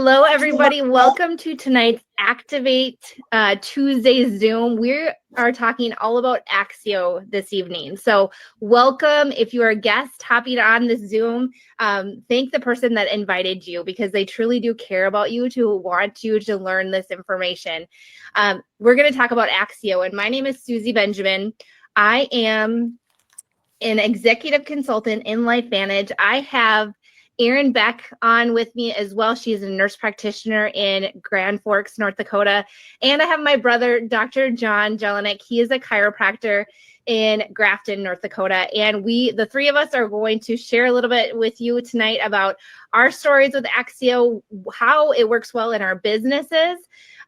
Hello, everybody. Welcome to tonight's Activate Tuesday Zoom. We are talking all about Axio this evening. So welcome. If you are a guest hopping on this Zoom, thank the person that invited you because they truly do care about you, to want you to learn this information. We're going to talk about Axio, and my name is Susie Benjamin. I am an executive consultant in LifeVantage. I have Erin Beck on with me as well. She's a nurse practitioner in Grand Forks, North Dakota. And I have my brother, Dr. John Jelinek. He is a chiropractor in Grafton, North Dakota. And the three of us are going to share a little bit with you tonight about our stories with Axio, how it works well in our businesses,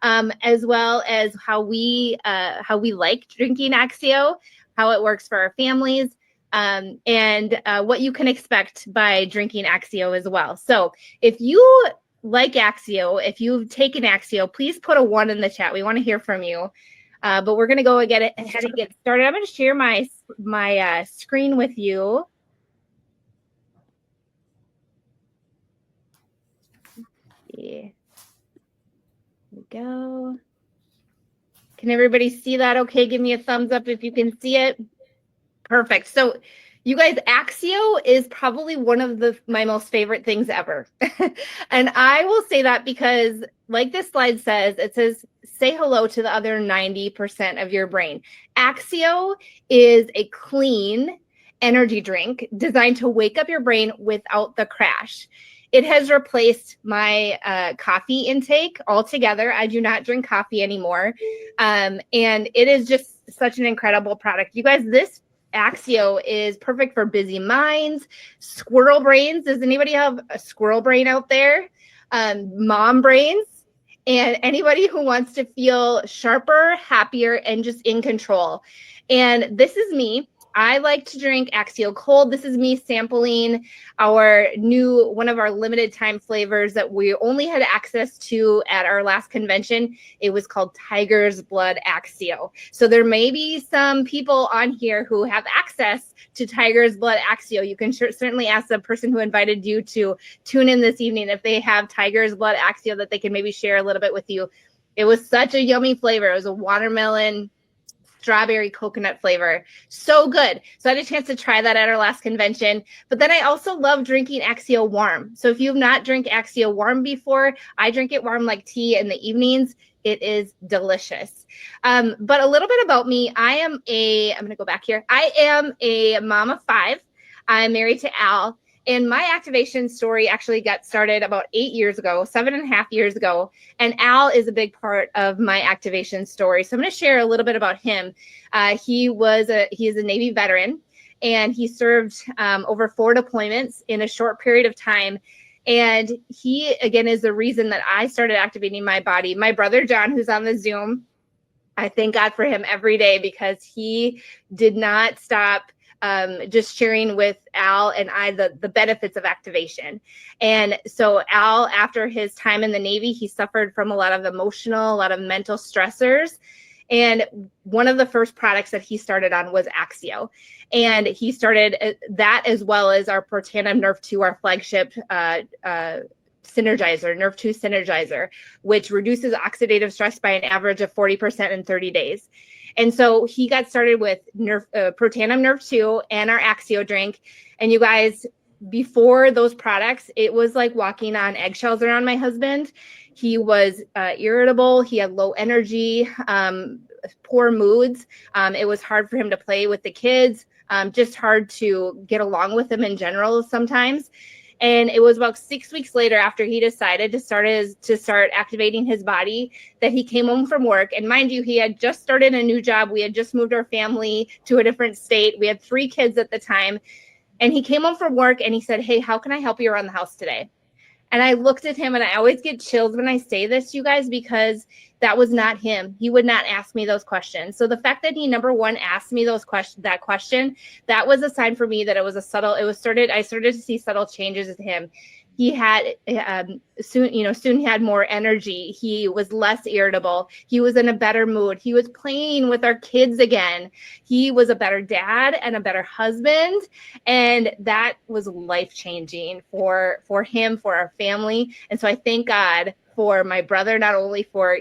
as well as how we like drinking Axio, how it works for our families, and what you can expect by drinking Axio as well. So if you like Axio, if you've taken Axio, please put a 1 in the chat. We want to hear from you. But we're going to go ahead and get started. I'm going to share my screen with you. Here we go. Can everybody see that okay? Give me a thumbs up if you can see it. Perfect. So you guys, Axio is probably one of my most favorite things ever. And I will say that because, like this slide says, it says, say hello to the other 90% of your brain. Axio is a clean energy drink designed to wake up your brain without the crash. It has replaced my coffee intake altogether. I do not drink coffee anymore. And it is just such an incredible product. You guys, this Axio is perfect for busy minds, squirrel brains. Does anybody have a squirrel brain out there? Mom brains, and anybody who wants to feel sharper, happier, and just in control. And this is me. I like to drink Axio cold. This is me sampling one of our limited time flavors that we only had access to at our last convention. It was called Tiger's Blood Axio. So there may be some people on here who have access to Tiger's Blood Axio. You can certainly ask the person who invited you to tune in this evening if they have Tiger's Blood Axio that they can maybe share a little bit with you. It was such a yummy flavor. It was a watermelon strawberry coconut flavor. So good. So I had a chance to try that at our last convention. But then I also love drinking Axio warm. So if you've not drank Axio warm before, I drink it warm like tea in the evenings. It is delicious. But a little bit about me. I'm going to go back here. I am a mom of 5. I'm married to Al. And my activation story actually got started about 8 years ago, 7.5 years ago. And Al is a big part of my activation story. So I'm going to share a little bit about him. He is a Navy veteran, and he served over 4 deployments in a short period of time. And he, again, is the reason that I started activating my body. My brother, John, who's on the Zoom, I thank God for him every day because he did not stop just sharing with Al and I the benefits of activation. And so Al, after his time in the Navy, he suffered from a lot of emotional, a lot of mental stressors. And one of the first products that he started on was Axio. And he started that as well as our Protanum Nerve 2, our flagship Synergizer, Nerve 2 Synergizer, which reduces oxidative stress by an average of 40% in 30 days. And so he got started with Protanum Nerve 2 and our Axio drink. And you guys, before those products, it was like walking on eggshells around my husband. He was irritable. He had low energy, poor moods. It was hard for him to play with the kids, just hard to get along with them in general sometimes. And it was about 6 weeks later after he decided to start activating his body that he came home from work. And mind you, he had just started a new job. We had just moved our family to a different state. We had 3 kids at the time. And he came home from work and he said, "Hey, how can I help you around the house today?" And I looked at him, and I always get chills when I say this, you guys, because that was not him. He would not ask me those questions. So the fact that he, number one, asked me that question, that was a sign for me that I started to see subtle changes in him. He had soon he had more energy. He was less irritable. He was in a better mood. He was playing with our kids again. He was a better dad and a better husband. And that was life-changing for him, for our family. And so I thank God for my brother, not only for,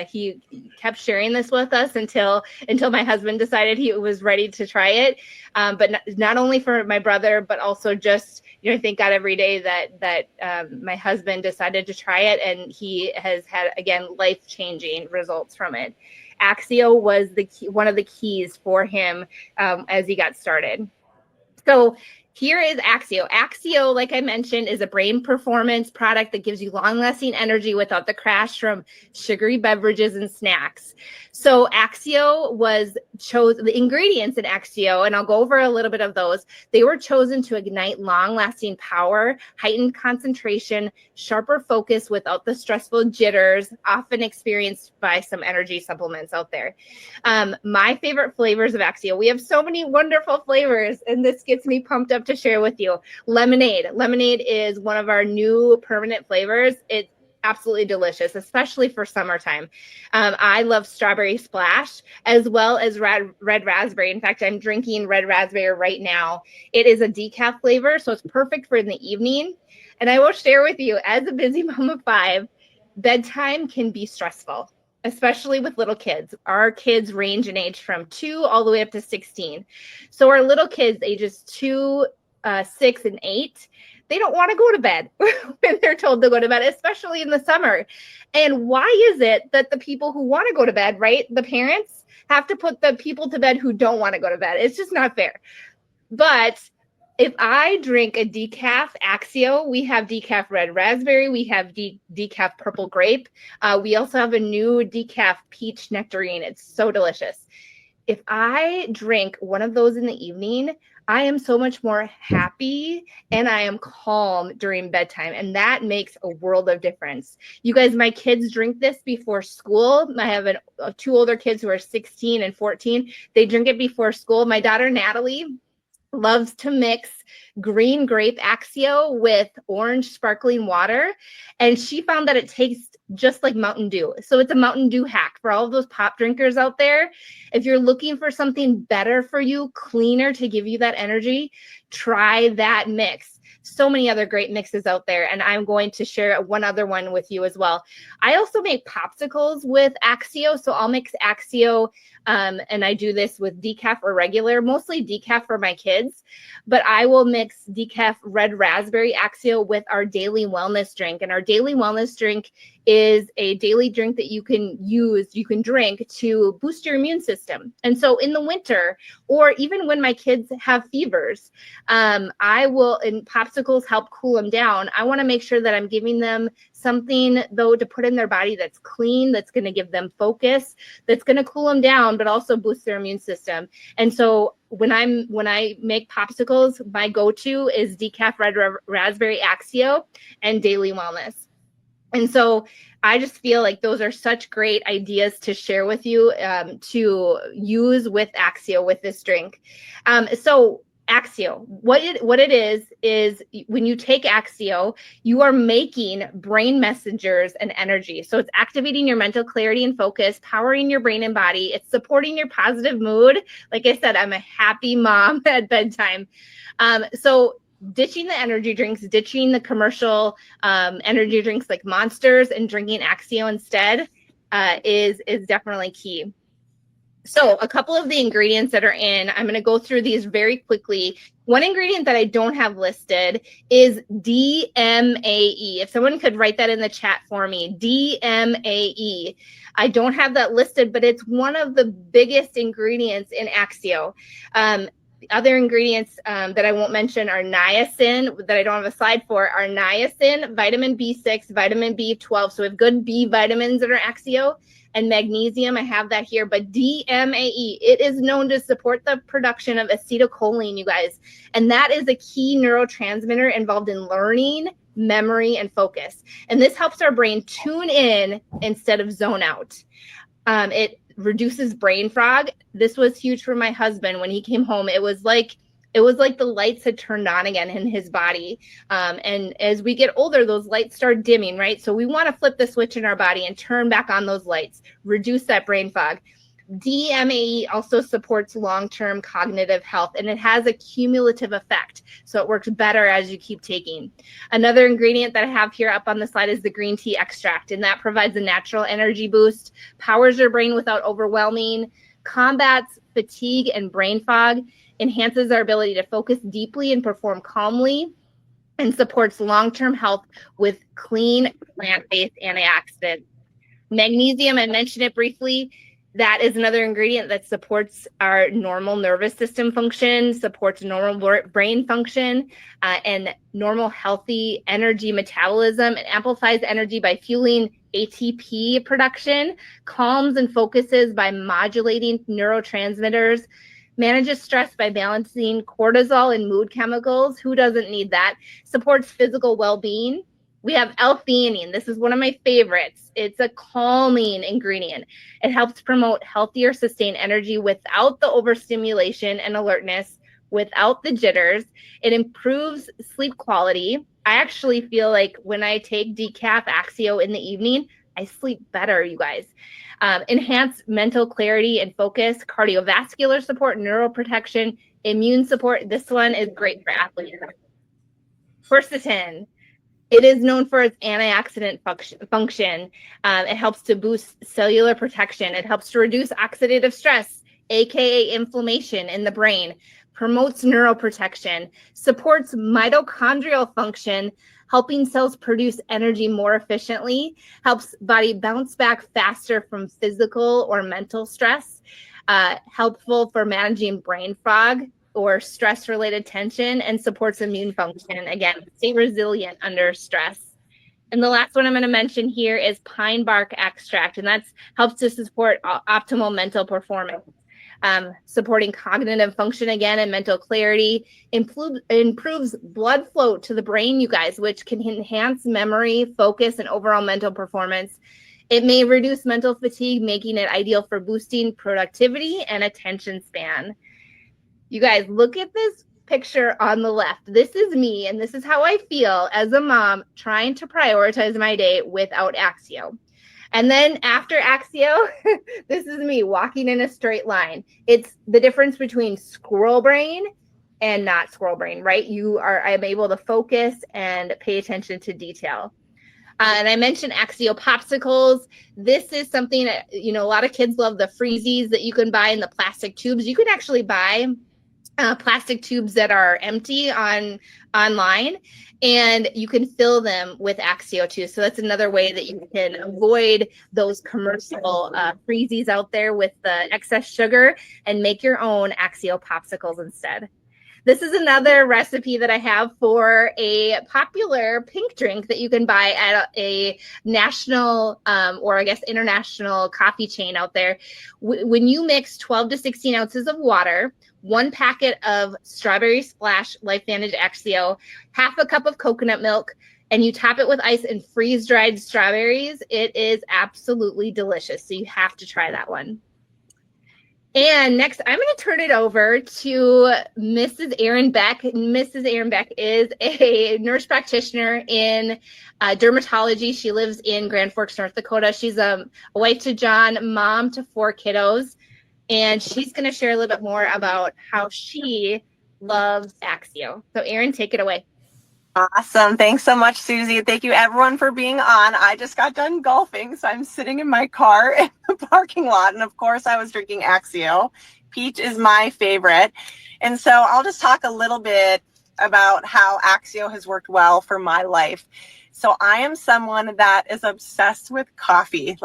he kept sharing this with us until my husband decided he was ready to try it. But not only for my brother, but also just, thank God every day that my husband decided to try it, and he has had, again, life-changing results from it. Axio was one of the keys for him as he got started. So here is Axio. Axio, like I mentioned, is a brain performance product that gives you long-lasting energy without the crash from sugary beverages and snacks. So Axio the ingredients in Axio, and I'll go over a little bit of those. They were chosen to ignite long-lasting power, heightened concentration, sharper focus without the stressful jitters often experienced by some energy supplements out there. My favorite flavors of Axio, we have so many wonderful flavors, and this gets me pumped up to share with you. Lemonade. Lemonade is one of our new permanent flavors. It's absolutely delicious, especially for summertime. I love strawberry splash as well as red raspberry. In fact, I'm drinking red raspberry right now. It is a decaf flavor, so it's perfect for in the evening. And I will share with you, as a busy mom of 5, bedtime can be stressful, especially with little kids. Our kids range in age from 2 all the way up to 16. So our little kids, ages 2, 6, and 8, they don't want to go to bed when they're told to go to bed, especially in the summer. And why is it that the people who want to go to bed, right, the parents, have to put the people to bed who don't want to go to bed? It's just not fair. But if I drink a decaf Axio, we have decaf red raspberry, we have decaf purple grape. We also have a new decaf peach nectarine. It's so delicious. If I drink one of those in the evening, I am so much more happy and I am calm during bedtime. And that makes a world of difference. You guys, my kids drink this before school. I have 2 older kids who are 16 and 14. They drink it before school. My daughter, Natalie, loves to mix green grape Axio with orange sparkling water. And she found that it tastes just like Mountain Dew. So it's a Mountain Dew hack for all of those pop drinkers out there. If you're looking for something better for you, cleaner to give you that energy, try that mix. So many other great mixes out there, and I'm going to share one other one with you as well. I also make popsicles with Axio, so I'll mix Axio, and I do this with decaf or regular, mostly decaf for my kids, but I will mix decaf red raspberry Axio with our daily wellness drink. And our daily wellness drink is a daily drink that you can drink to boost your immune system. And so in the winter, or even when my kids have fevers, and popsicles help cool them down. I want to make sure that I'm giving them something, though, to put in their body that's clean, that's going to give them focus, that's going to cool them down, but also boost their immune system. And so when I make popsicles, my go-to is decaf red raspberry Axio and daily wellness. And so I just feel like those are such great ideas to share with you, to use with Axio, with this drink. So Axio, what it is when you take Axio, you are making brain messengers and energy. So it's activating your mental clarity and focus, powering your brain and body. It's supporting your positive mood. Like I said, I'm a happy mom at bedtime. So ditching the energy drinks, ditching the commercial energy drinks like Monsters, and drinking Axio instead is definitely key. So a couple of the ingredients that are in, I'm going to go through these very quickly. One ingredient that I don't have listed is DMAE. If someone could write that in the chat for me, DMAE. I don't have that listed, but it's one of the biggest ingredients in Axio. The other ingredients that I won't mention are niacin, that I don't have a slide for, are niacin, vitamin B6, vitamin B12. So we have good B vitamins that are Axio, and magnesium. I have that here, but DMAE, it is known to support the production of acetylcholine, you guys. And that is a key neurotransmitter involved in learning, memory, and focus. And this helps our brain tune in instead of zone out. It reduces brain fog. This was huge for my husband when he came home. It was like It was like the lights had turned on again in his body. And as we get older, those lights start dimming, right? So we want to flip the switch in our body and turn back on those lights, reduce that brain fog. DMAE also supports long-term cognitive health, and it has a cumulative effect. So it works better as you keep taking. Another ingredient that I have here up on the slide is the green tea extract, and that provides a natural energy boost, powers your brain without overwhelming, combats fatigue and brain fog, enhances our ability to focus deeply and perform calmly, and supports long-term health with clean plant-based antioxidants. Magnesium, I mentioned it briefly. That is another ingredient that supports our normal nervous system function, supports normal brain function, and normal healthy energy metabolism. It amplifies energy by fueling ATP production, calms and focuses by modulating neurotransmitters, manages stress by balancing cortisol and mood chemicals. Who doesn't need that? Supports physical well-being. We have L-theanine. This is one of my favorites. It's a calming ingredient. It helps promote healthier, sustained energy without the overstimulation and alertness, without the jitters. It improves sleep quality. I actually feel like when I take decaf Axio in the evening, I sleep better, you guys. Enhance mental clarity and focus, cardiovascular support, neuroprotection, immune support. This one is great for athletes. Quercetin. It is known for its antioxidant function. It helps to boost cellular protection. It helps to reduce oxidative stress, aka inflammation in the brain, promotes neuroprotection, supports mitochondrial function, helping cells produce energy more efficiently, helps body bounce back faster from physical or mental stress, helpful for managing brain fog or stress-related tension, and supports immune function. Again, stay resilient under stress. And the last one I'm going to mention here is pine bark extract, and that helps to support optimal mental performance, supporting cognitive function again and mental clarity, improves blood flow to the brain, you guys, which can enhance memory, focus, and overall mental performance. It may reduce mental fatigue, making it ideal for boosting productivity and attention span. You guys, look at this picture on the left. This is me, and this is how I feel as a mom trying to prioritize my day without Axio. And then after Axio, this is me walking in a straight line. It's the difference between squirrel brain and not squirrel brain, right? I'm able to focus and pay attention to detail. And I mentioned Axio popsicles. This is something that, a lot of kids love the freezies that you can buy in the plastic tubes. You can actually buy plastic tubes that are empty online, and you can fill them with Axio too. So that's another way that you can avoid those commercial freezies out there with the excess sugar and make your own Axio popsicles instead. This is another recipe that I have for a popular pink drink that you can buy at a national or I guess international coffee chain out there. When you mix 12 to 16 ounces of water, 1 packet of Strawberry Splash LifeVantage Axio, half a cup of coconut milk, and you top it with ice and freeze-dried strawberries, it is absolutely delicious. So you have to try that one. And next, I'm going to turn it over to Mrs. Erin Beck. Mrs. Erin Beck is a nurse practitioner in dermatology. She lives in Grand Forks, North Dakota. She's a wife to John, mom to 4 kiddos. And she's going to share a little bit more about how she loves Axio. So Erin, take it away. Awesome. Thanks so much, Susie. Thank you, everyone, for being on. I just got done golfing, so I'm sitting in my car in the parking lot. And of course, I was drinking Axio. Peach is my favorite. And so I'll just talk a little bit about how Axio has worked well for my life. So I am someone that is obsessed with coffee.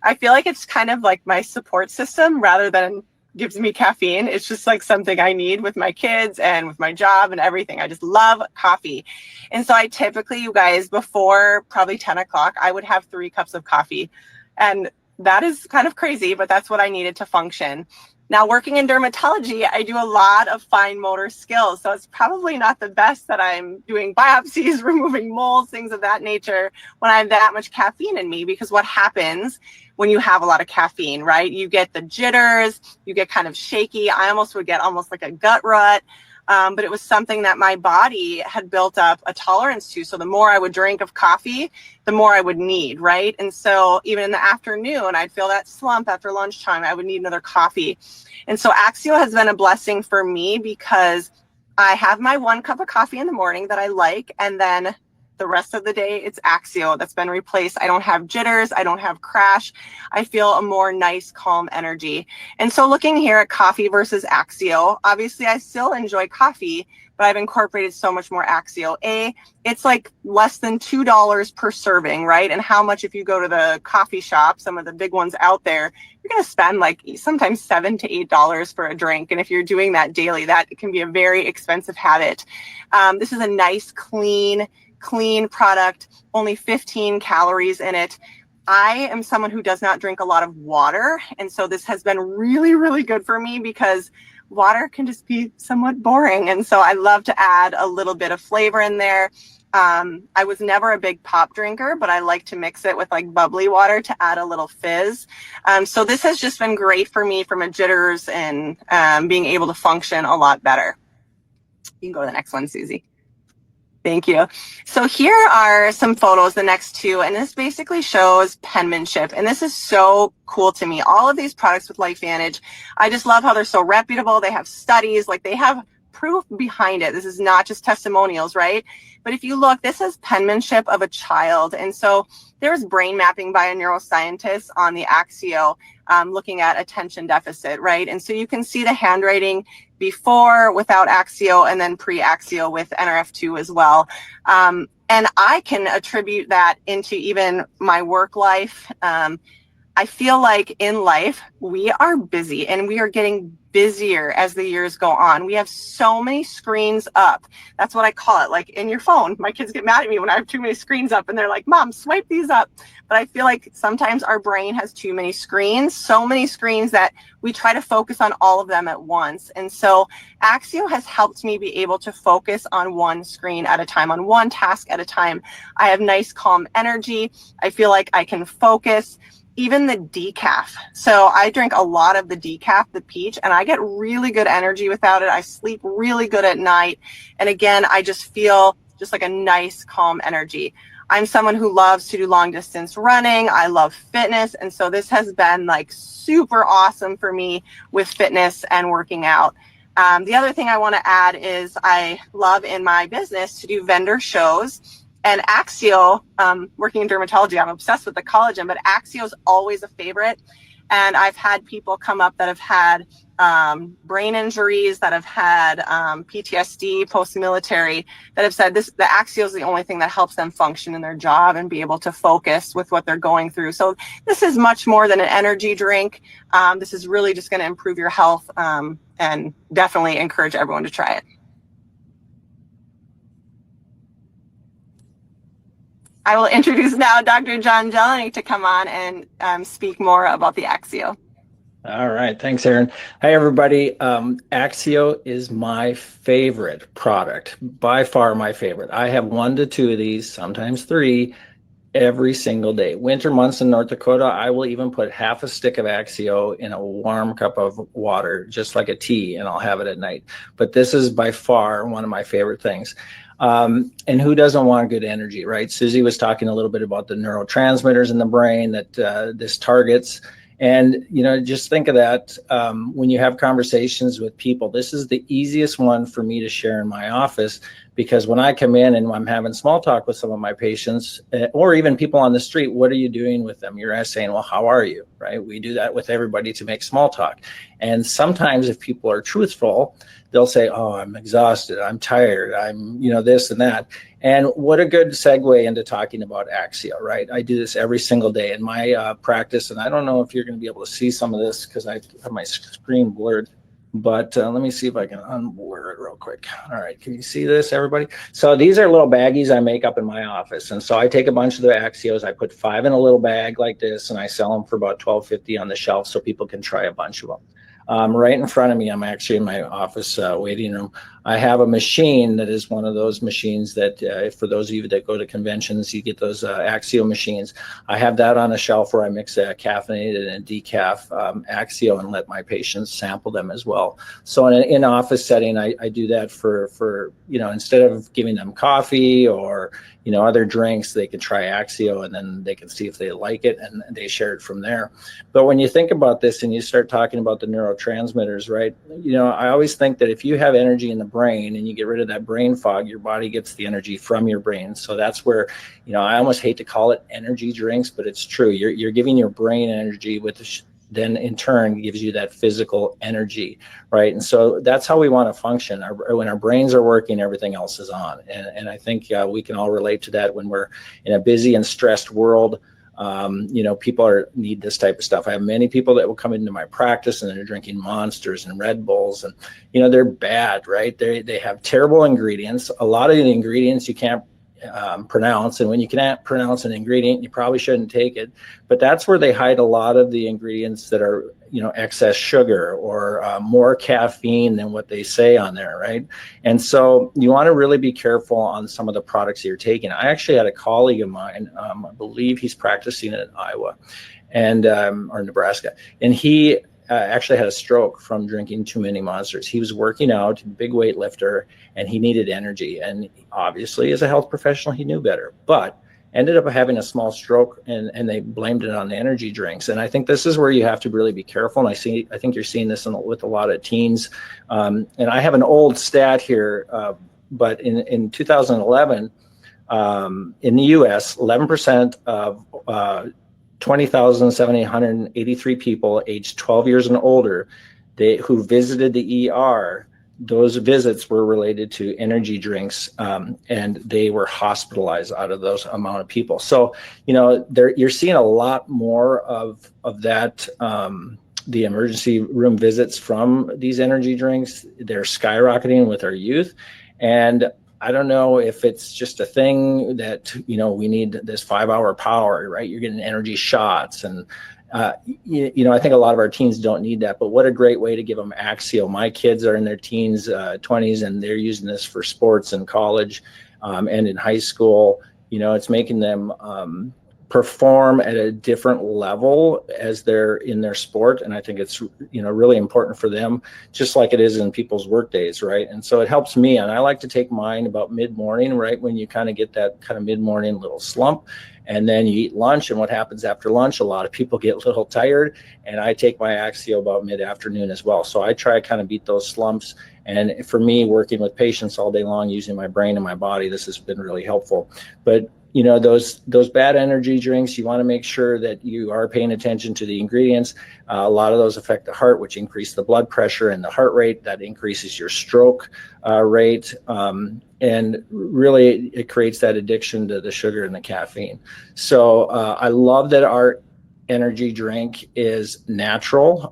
I feel like it's kind of like my support system rather than gives me caffeine. It's just like something I need with my kids and with my job and everything. I just love coffee. And so I typically, you guys, before probably 10 o'clock, I would have 3 cups of coffee. And that is kind of crazy, but that's what I needed to function. Now, working in dermatology, I do a lot of fine motor skills. So it's probably not the best that I'm doing biopsies, removing moles, things of that nature when I have that much caffeine in me, because what happens when you have a lot of caffeine, right? You get the jitters, you get kind of shaky. I almost would get almost like a gut rut. but it was something that my body had built up a tolerance to. So the more I would drink of coffee, the more I would need, right? And so even in the afternoon, I'd feel that slump after lunchtime. I would need another coffee. And so Axio has been a blessing for me because I have my 1 cup of coffee in the morning that I like, and then the rest of the day, it's Axio that's been replaced. I don't have jitters. I don't have crash. I feel a more nice, calm energy. And so looking here at coffee versus Axio, obviously I still enjoy coffee, but I've incorporated so much more Axio. It's like less than $2 per serving, right? And how much if you go to the coffee shop, some of the big ones out there, you're going to spend like sometimes $7 to $8 for a drink. And if you're doing that daily, that can be a very expensive habit. This is a nice, clean product, only 15 calories in it. I am someone who does not drink a lot of water. And so this has been really, really good for me because water can just be somewhat boring. And so I love to add a little bit of flavor in there. I was never a big pop drinker, but I like to mix it with like bubbly water to add a little fizz. So this has just been great for me from a jitters and being able to function a lot better. You can go to the next one, Susie. Thank you. So here are some photos, the next two, and this basically shows penmanship. And this is so cool to me. All of these products with LifeVantage, I just love how they're so reputable. They have studies, like they have proof behind it. This is not just testimonials, right? But if you look, this is penmanship of a child. And so there's brain mapping by a neuroscientist on the Axio, looking at attention deficit, right? And so you can see the handwriting before, without Axio, and then pre-Axio with NRF2 as well. And I can attribute that into even my work life. I feel like in life, we are busy and we are getting busier as the years go on. We have so many screens up. That's what I call it, like in your phone. My kids get mad at me when I have too many screens up and they're like, Mom, swipe these up. But I feel like sometimes our brain has too many screens, so many screens that we try to focus on all of them at once. And so Axio has helped me be able to focus on one screen at a time, on one task at a time. I have nice, calm energy. I feel like I can focus. Even the decaf. So I drink a lot of the decaf, the peach, and I get really good energy without it. I sleep really good at night. And again, I just feel just like a nice, calm energy. I'm someone who loves to do long distance running. I love fitness. And so this has been like super awesome for me with fitness and working out. The other thing I want to add is I love in my business to do vendor shows. And Axio, working in dermatology, I'm obsessed with the collagen, but Axio is always a favorite. And I've had people come up that have had brain injuries, that have had PTSD, post-military, that have said the Axio is the only thing that helps them function in their job and be able to focus with what they're going through. So this is much more than an energy drink. This is really just going to improve your health, and definitely encourage everyone to try it. I will introduce now Dr. John Jelinek to come on and speak more about the Axio. All right. Thanks, Erin. Hi, everybody. Axio is my favorite product, by far my favorite. I have 1 to 2 of these, sometimes 3, every single day. Winter months in North Dakota, I will even put half a stick of Axio in a warm cup of water, just like a tea, and I'll have it at night. But this is by far one of my favorite things. And who doesn't want good energy, right? Susie was talking a little bit about the neurotransmitters in the brain that this targets. And, you know, just think of that when you have conversations with people. This is the easiest one for me to share in my office, because when I come in and I'm having small talk with some of my patients, or even people on the street, what are you doing with them? You're saying, well, how are you, right? We do that with everybody to make small talk. And sometimes if people are truthful, they'll say, oh, I'm exhausted, I'm tired, I'm, you know, this and that. And what a good segue into talking about Axio, right? I do this every single day in my practice, and I don't know if you're going to be able to see some of this because I have my screen blurred, but let me see if I can unblur it real quick. All right, can you see this, everybody? So these are little baggies I make up in my office, and so I take a bunch of the Axios, I put 5 in a little bag like this, and I sell them for about $12.50 on the shelf so people can try a bunch of them. Right in front of me, I'm actually in my office waiting room. I have a machine that is one of those machines that, for those of you that go to conventions, you get those Axio machines. I have that on a shelf where I mix a caffeinated and decaf Axio and let my patients sample them as well. So in an in-office setting, I do that for instead of giving them coffee or other drinks, they can try Axio and then they can see if they like it and they share it from there. But when you think about this and you start talking about the neurotransmitters, right? I always think that if you have energy in the brain and you get rid of that brain fog, your body gets the energy from your brain. So that's where, I almost hate to call it energy drinks, but it's true. You're giving your brain energy then in turn gives you that physical energy, right? And so that's how we want to function. When our brains are working, everything else is on. And I think we can all relate to that when we're in a busy and stressed world. People need this type of stuff. I have many people that will come into my practice and they're drinking Monsters and Red Bulls, and they're bad, right? They have terrible ingredients. A lot of the ingredients you can't pronounce, and when you can't pronounce an ingredient, you probably shouldn't take it. But that's where they hide a lot of the ingredients that are excess sugar or more caffeine than what they say on there, right? And so you want to really be careful on some of the products you're taking. I actually had a colleague of mine, I believe he's practicing in Iowa and or Nebraska, and he actually had a stroke from drinking too many Monsters. He was working out, big weightlifter, and he needed energy. And obviously, as a health professional, he knew better, but ended up having a small stroke, and they blamed it on the energy drinks. And I think this is where you have to really be careful. And I think you're seeing this with a lot of teens. And I have an old stat here, but in 2011, in the U.S., 11% of 20,783 people aged 12 years and older who visited the ER, those visits were related to energy drinks, and they were hospitalized out of those amount of people. So, you're seeing a lot more of that, the emergency room visits from these energy drinks. They're skyrocketing with our youth. And I don't know if it's just a thing that, we need this 5-hour power, right? You're getting energy shots. And, I think a lot of our teens don't need that. But what a great way to give them Axio. My kids are in their teens, 20s, and they're using this for sports in college and in high school. It's making them perform at a different level as they're in their sport. And I think it's, really important for them, just like it is in people's work days, right? And so it helps me. And I like to take mine about mid-morning, right? When you kind of get that kind of mid-morning little slump, and then you eat lunch. And what happens after lunch? A lot of people get a little tired, and I take my Axio about mid-afternoon as well. So I try to kind of beat those slumps. And for me, working with patients all day long, using my brain and my body, this has been really helpful. But those bad energy drinks, you want to make sure that you are paying attention to the ingredients. A lot of those affect the heart, which increase the blood pressure and the heart rate. That increases your stroke rate. And really, it creates that addiction to the sugar and the caffeine. So I love that our energy drink is natural.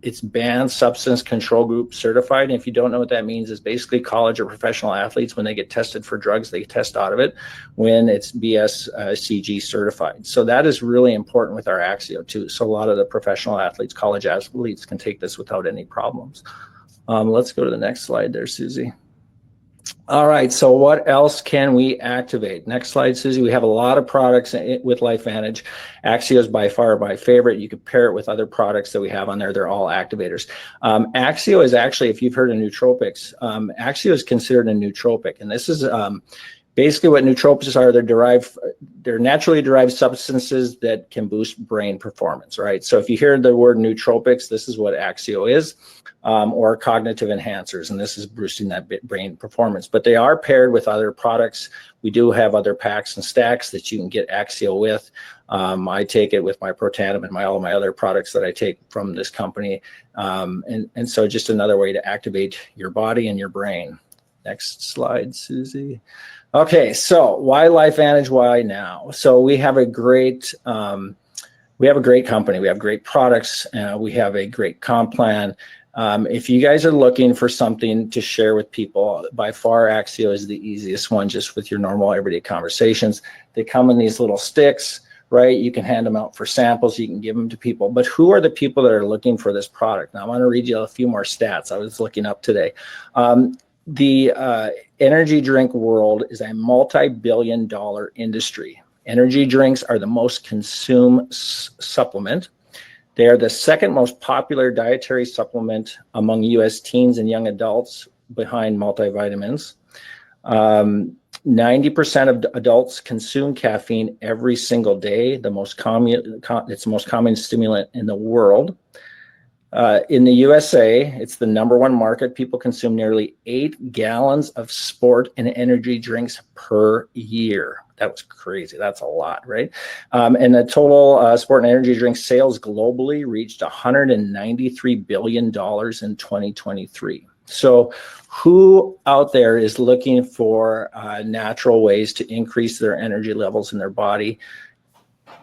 It's banned substance control group certified. And if you don't know what that means, is basically college or professional athletes, when they get tested for drugs, they test out of it when it's BSCG certified. So that is really important with our Axio too. So a lot of the professional athletes, college athletes, can take this without any problems. Let's go to the next slide there, Susie. All right, so what else can we activate? Next slide, Susie. We have a lot of products with LifeVantage. Axio is by far my favorite. You could pair it with other products that we have on there. They're all activators. Axio is actually, if you've heard of nootropics, Axio is considered a nootropic. And this is basically what nootropics are. They're naturally derived substances that can boost brain performance, right? So if you hear the word nootropics, this is what Axio is. Or cognitive enhancers, and this is boosting that brain performance. But they are paired with other products. We do have other packs and stacks that you can get Axio with. I take it with my Protandim and all of my other products that I take from this company. And so just another way to activate your body and your brain. Next slide, Susie. Okay, so why LifeVantage? Why now? So we have a great company. We have great products. We have a great comp plan. If you guys are looking for something to share with people, by far Axio is the easiest one, just with your normal everyday conversations. They come in these little sticks, right? You can hand them out for samples, you can give them to people, but who are the people that are looking for this product? Now I want to read you a few more stats I was looking up today. The energy drink world is a multi-billion-dollar industry. Energy drinks are the most consumed supplement. They are the second most popular dietary supplement among US teens and young adults, behind multivitamins. 90% of adults consume caffeine every single day. It's the most common stimulant in the world. In the USA, it's the #1 market. People consume nearly 8 gallons of sport and energy drinks per year. That was crazy. That's a lot, right? And the total sport and energy drink sales globally reached $193 billion in 2023. So who out there is looking for natural ways to increase their energy levels in their body?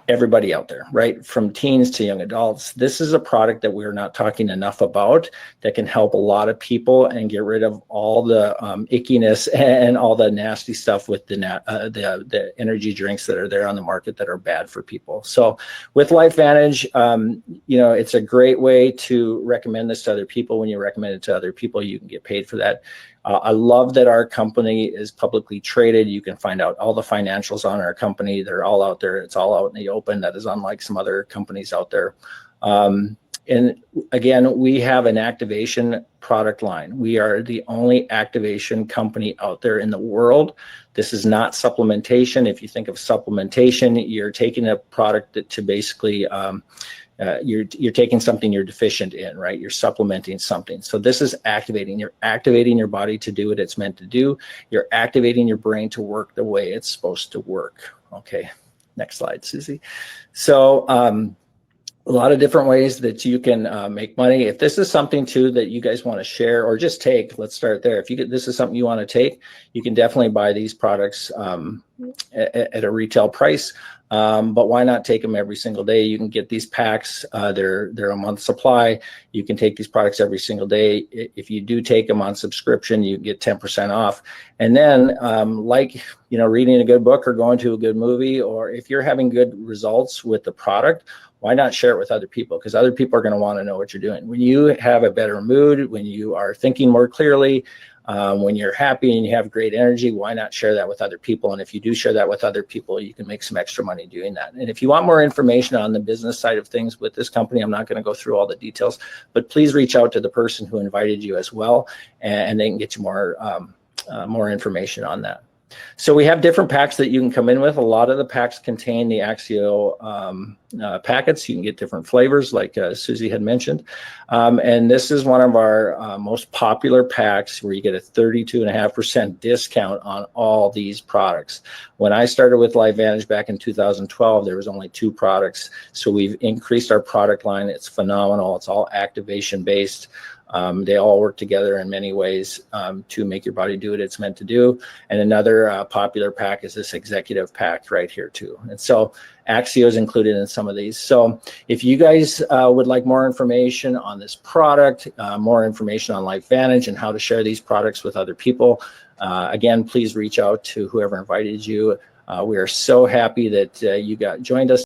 Everybody out there, right? From teens to young adults. This is a product that we're not talking enough about that can help a lot of people and get rid of all the ickiness and all the nasty stuff with the energy drinks that are there on the market that are bad for people. So with LifeVantage, you know, it's a great way to recommend this to other people. When you recommend it to other people, you can get paid for that. I love that our company is publicly traded. You can find out all the financials on our company. They're all out there. It's all out in the open. That is unlike some other companies out there. And again, we have an activation product line. We are the only activation company out there in the world. This is not supplementation. If you think of supplementation, you're taking a product that to basically you're taking something you're deficient in, right? You're supplementing something. So this is activating. You're activating your body to do what it's meant to do. You're activating your brain to work the way it's supposed to work. Okay, next slide, Susie. So a lot of different ways that you can make money. If this is something too that you guys want to share or just take, let's start there. If this is something you want to take, you can definitely buy these products at a retail price. But why not take them every single day? You can get these packs. They're a month supply. You can take these products every single day. If you do take them on subscription, you get 10% off. And then like, you know, reading a good book or going to a good movie, or if you're having good results with the product, why not share it with other people? Because other people are going to want to know what you're doing. When you have a better mood, when you are thinking more clearly, when you're happy and you have great energy, why not share that with other people? And if you do share that with other people, you can make some extra money doing that. And if you want more information on the business side of things with this company, I'm not going to go through all the details, but please reach out to the person who invited you as well, and they can get you more information on that. So we have different packs that you can come in with. A lot of the packs contain the Axio packets. You can get different flavors like Susie had mentioned. And this is one of our most popular packs where you get a 32.5% discount on all these products. When I started with LifeVantage back in 2012, there was only 2 products. So we've increased our product line. It's phenomenal. It's all activation based. They all work together in many ways to make your body do what it's meant to do. And another popular pack is this executive pack right here too. And so Axio is included in some of these. So if you guys would like more information on this product, more information on LifeVantage and how to share these products with other people, again, please reach out to whoever invited you. We are so happy that you joined us.